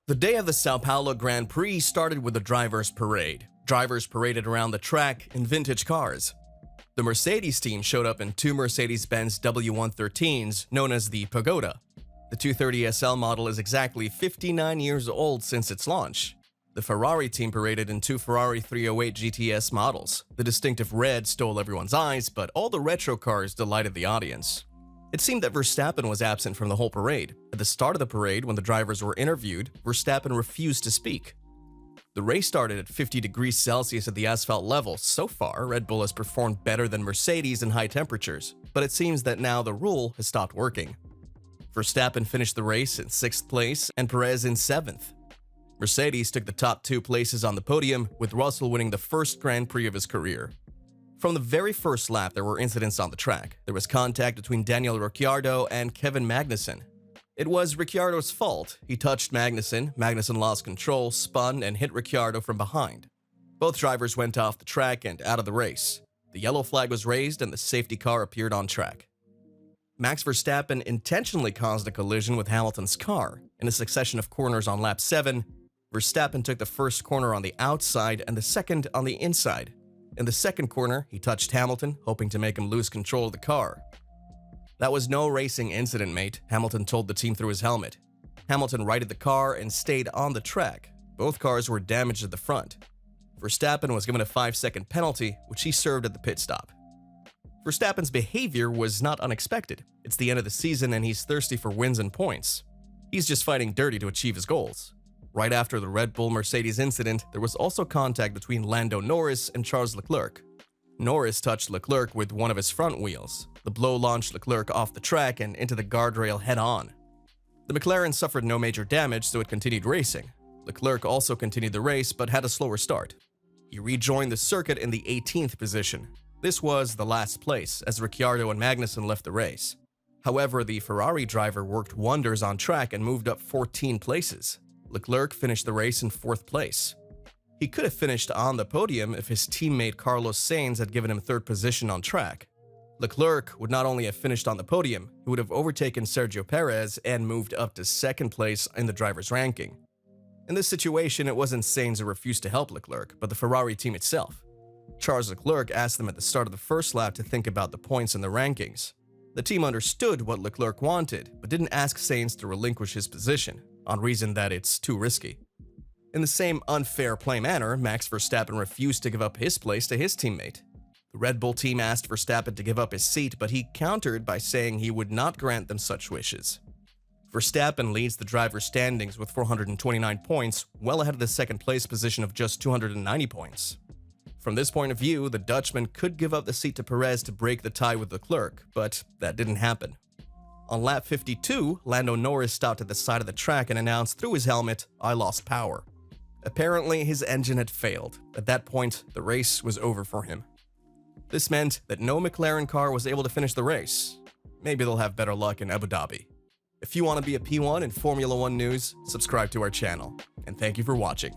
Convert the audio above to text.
The day of the Sao Paulo Grand Prix started with a driver's parade. Drivers paraded around the track in vintage cars. The Mercedes team showed up in two Mercedes-Benz W113s known as the Pagoda. The 230 SL model is exactly 59 years old since its launch. The Ferrari team paraded in two Ferrari 308 GTS models. The distinctive red stole everyone's eyes, but all the retro cars delighted the audience. It seemed that Verstappen was absent from the whole parade. At the start of the parade, when the drivers were interviewed, Verstappen refused to speak. The race started at 50 degrees Celsius at the asphalt level. So far, Red Bull has performed better than Mercedes in high temperatures, but it seems that now the rule has stopped working. Verstappen finished the race in 6th place and Perez in 7th. Mercedes took the top 2 places on the podium, with Russell winning the first Grand Prix of his career. From the very first lap, there were incidents on the track. There was contact between Daniel Ricciardo and Kevin Magnussen. It was Ricciardo's fault. He touched Magnussen, Magnussen lost control, spun, and hit Ricciardo from behind. Both drivers went off the track and out of the race. The yellow flag was raised and the safety car appeared on track. Max Verstappen intentionally caused a collision with Hamilton's car. In a succession of corners on lap 7, Verstappen took the first corner on the outside and the second on the inside. In the second corner, he touched Hamilton, hoping to make him lose control of the car. "That was no racing incident, mate," Hamilton told the team through his helmet. Hamilton righted the car and stayed on the track. Both cars were damaged at the front. Verstappen was given a 5-second penalty, which he served at the pit stop. Verstappen's behavior was not unexpected. It's the end of the season and he's thirsty for wins and points. He's just fighting dirty to achieve his goals. Right after the Red Bull-Mercedes incident, there was also contact between Lando Norris and Charles Leclerc. Norris touched Leclerc with one of his front wheels. The blow launched Leclerc off the track and into the guardrail head-on. The McLaren suffered no major damage, so it continued racing. Leclerc also continued the race, but had a slower start. He rejoined the circuit in the 18th position. This was the last place, as Ricciardo and Magnussen left the race. However, the Ferrari driver worked wonders on track and moved up 14 places. Leclerc finished the race in 4th place. He could have finished on the podium if his teammate Carlos Sainz had given him 3rd position on track. Leclerc would not only have finished on the podium, he would have overtaken Sergio Perez and moved up to 2nd place in the driver's ranking. In this situation, it wasn't Sainz who refused to help Leclerc, but the Ferrari team itself. Charles Leclerc asked them at the start of the first lap to think about the points in the rankings. The team understood what Leclerc wanted, but didn't ask Sainz to relinquish his position, on reason that it's too risky. In the same unfair play manner, Max Verstappen refused to give up his place to his teammate. The Red Bull team asked Verstappen to give up his seat, but he countered by saying he would not grant them such wishes. Verstappen leads the driver's standings with 429 points, well ahead of the 2nd place position of just 290 points. From this point of view, the Dutchman could give up the seat to Perez to break the tie with Leclerc, but that didn't happen. On lap 52, Lando Norris stopped at the side of the track and announced through his helmet, "I lost power." Apparently, his engine had failed. At that point, the race was over for him. This meant that no McLaren car was able to finish the race. Maybe they'll have better luck in Abu Dhabi. If you want to be a P1 in Formula 1 news, subscribe to our channel. And thank you for watching.